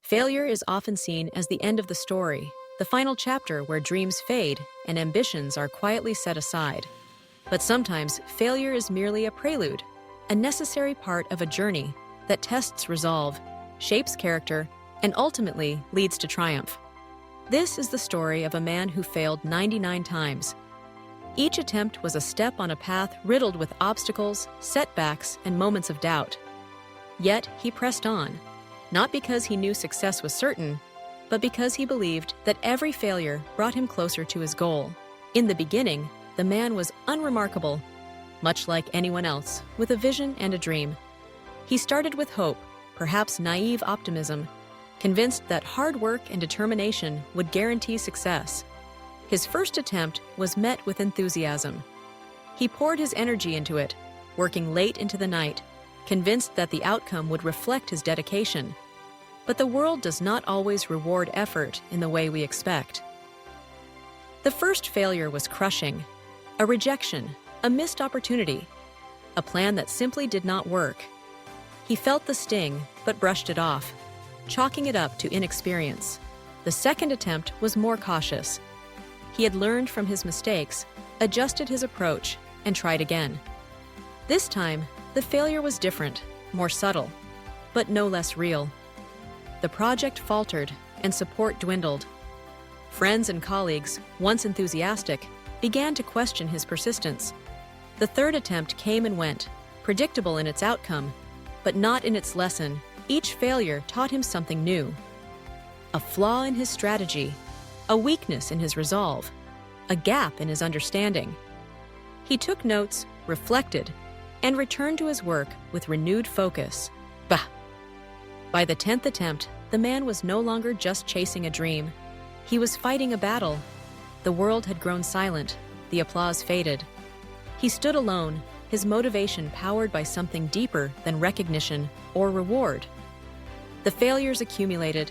Failure is often seen as the end of the story, the final chapter where dreams fade and ambitions are quietly set aside. But sometimes failure is merely a prelude, a necessary part of a journey that tests resolve, shapes character, and ultimately leads to triumph. This is the story of a man who failed 99 times. Each attempt was a step on a path riddled with obstacles, setbacks, and moments of doubt. Yet he pressed on, not because he knew success was certain, but because he believed that every failure brought him closer to his goal. In the beginning, the man was unremarkable, much like anyone else, with a vision and a dream. He started with hope, perhaps naive optimism, convinced that hard work and determination would guarantee success. His first attempt was met with enthusiasm. He poured his energy into it, working late into the night, convinced that the outcome would reflect his dedication. But the world does not always reward effort in the way we expect. The first failure was crushing, a rejection, a missed opportunity, a plan that simply did not work. He felt the sting, but brushed it off, chalking it up to inexperience. The second attempt was more cautious. He had learned from his mistakes, adjusted his approach, and tried again. This time, the failure was different, more subtle, but no less real. The project faltered and support dwindled. Friends and colleagues, once enthusiastic, began to question his persistence. The third attempt came and went, predictable in its outcome, but not in its lesson. Each failure taught him something new. A flaw in his strategy, a weakness in his resolve, a gap in his understanding. He took notes, reflected, and returned to his work with renewed focus. By the 10th attempt, the man was no longer just chasing a dream. He was fighting a battle. The world had grown silent, the applause faded. He stood alone, his motivation powered by something deeper than recognition or reward. The failures accumulated,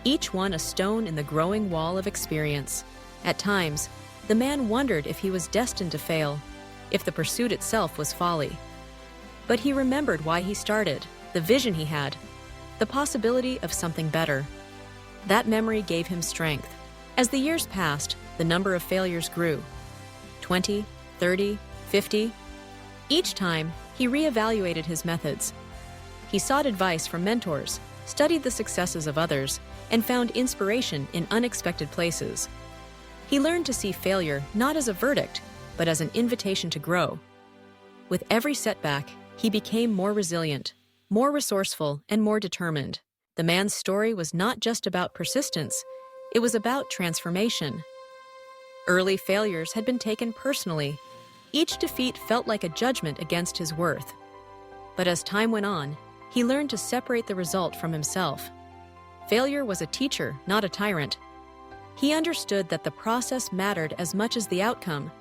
each one a stone in the growing wall of experience. At times, the man wondered if he was destined to fail, if the pursuit itself was folly. But he remembered why he started, the vision he had, the possibility of something better. That memory gave him strength. As the years passed, the number of failures grew. 20, 30, 50. Each time, he reevaluated his methods. He sought advice from mentors, studied the successes of others, and found inspiration in unexpected places. He learned to see failure not as a verdict, but as an invitation to grow. With every setback, he became more resilient, more resourceful, and more determined. The man's story was not just about persistence, it was about transformation. Early failures had been taken personally. Each defeat felt like a judgment against his worth. But as time went on, he learned to separate the result from himself. Failure was a teacher, not a tyrant. He understood that the process mattered as much as the outcome,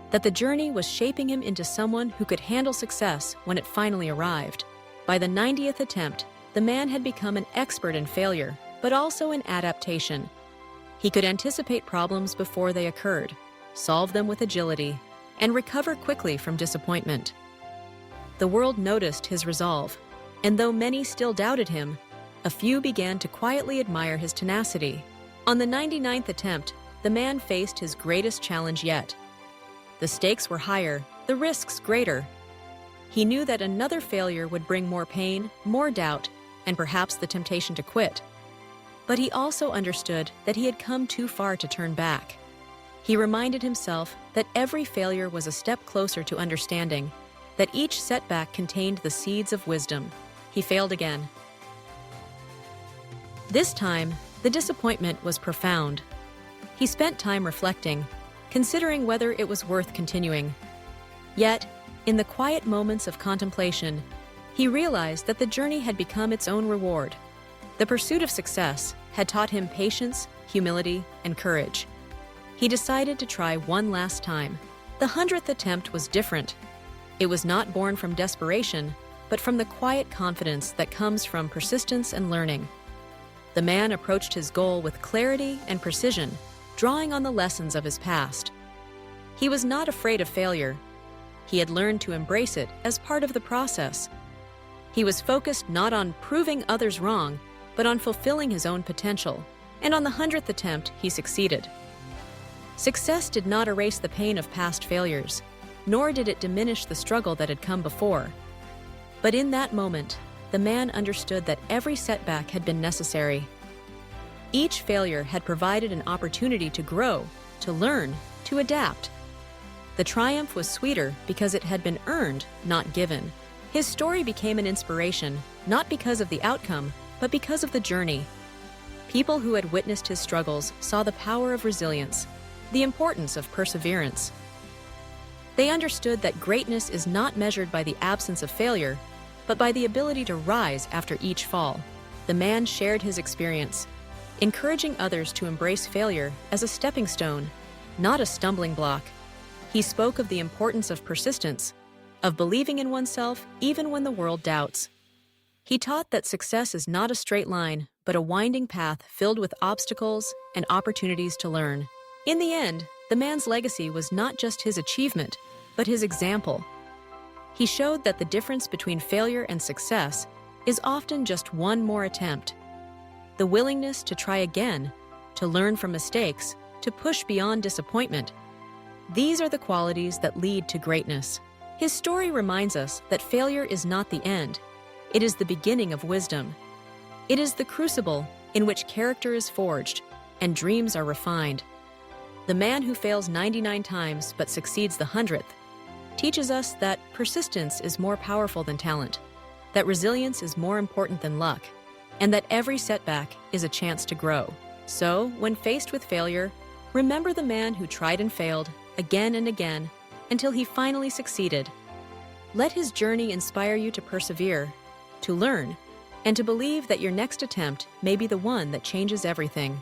that the journey was shaping him into someone who could handle success when it finally arrived. By the 90th attempt, the man had become an expert in failure, but also in adaptation. He could anticipate problems before they occurred, solve them with agility, and recover quickly from disappointment. The world noticed his resolve, and though many still doubted him, a few began to quietly admire his tenacity. On the 99th attempt, the man faced his greatest challenge yet. The stakes were higher, the risks greater. He knew that another failure would bring more pain, more doubt, and perhaps the temptation to quit. But he also understood that he had come too far to turn back. He reminded himself that every failure was a step closer to understanding, that each setback contained the seeds of wisdom. He failed again. This time, the disappointment was profound. He spent time reflecting, considering whether it was worth continuing. Yet, in the quiet moments of contemplation, he realized that the journey had become its own reward. The pursuit of success had taught him patience, humility, and courage. He decided to try one last time. The 100th attempt was different. It was not born from desperation, but from the quiet confidence that comes from persistence and learning. The man approached his goal with clarity and precision, drawing on the lessons of his past. He was not afraid of failure. He had learned to embrace it as part of the process. He was focused not on proving others wrong, but on fulfilling his own potential, and on the 100th attempt, he succeeded. Success did not erase the pain of past failures, nor did it diminish the struggle that had come before. But in that moment, the man understood that every setback had been necessary. Each failure had provided an opportunity to grow, to learn, to adapt. The triumph was sweeter because it had been earned, not given. His story became an inspiration, not because of the outcome, but because of the journey. People who had witnessed his struggles saw the power of resilience, the importance of perseverance. They understood that greatness is not measured by the absence of failure, but by the ability to rise after each fall. The man shared his experience, encouraging others to embrace failure as a stepping stone, not a stumbling block. He spoke of the importance of persistence, of believing in oneself even when the world doubts. He taught that success is not a straight line, but a winding path filled with obstacles and opportunities to learn. In the end, the man's legacy was not just his achievement, but his example. He showed that the difference between failure and success is often just one more attempt. The willingness to try again, to learn from mistakes, to push beyond disappointment. These are the qualities that lead to greatness. His story reminds us that failure is not the end. It is the beginning of wisdom. It is the crucible in which character is forged and dreams are refined. The man who fails 99 times but succeeds the 100th teaches us that persistence is more powerful than talent, that resilience is more important than luck, and that every setback is a chance to grow. So, when faced with failure, remember the man who tried and failed again and again until he finally succeeded. Let his journey inspire you to persevere, to learn, and to believe that your next attempt may be the one that changes everything.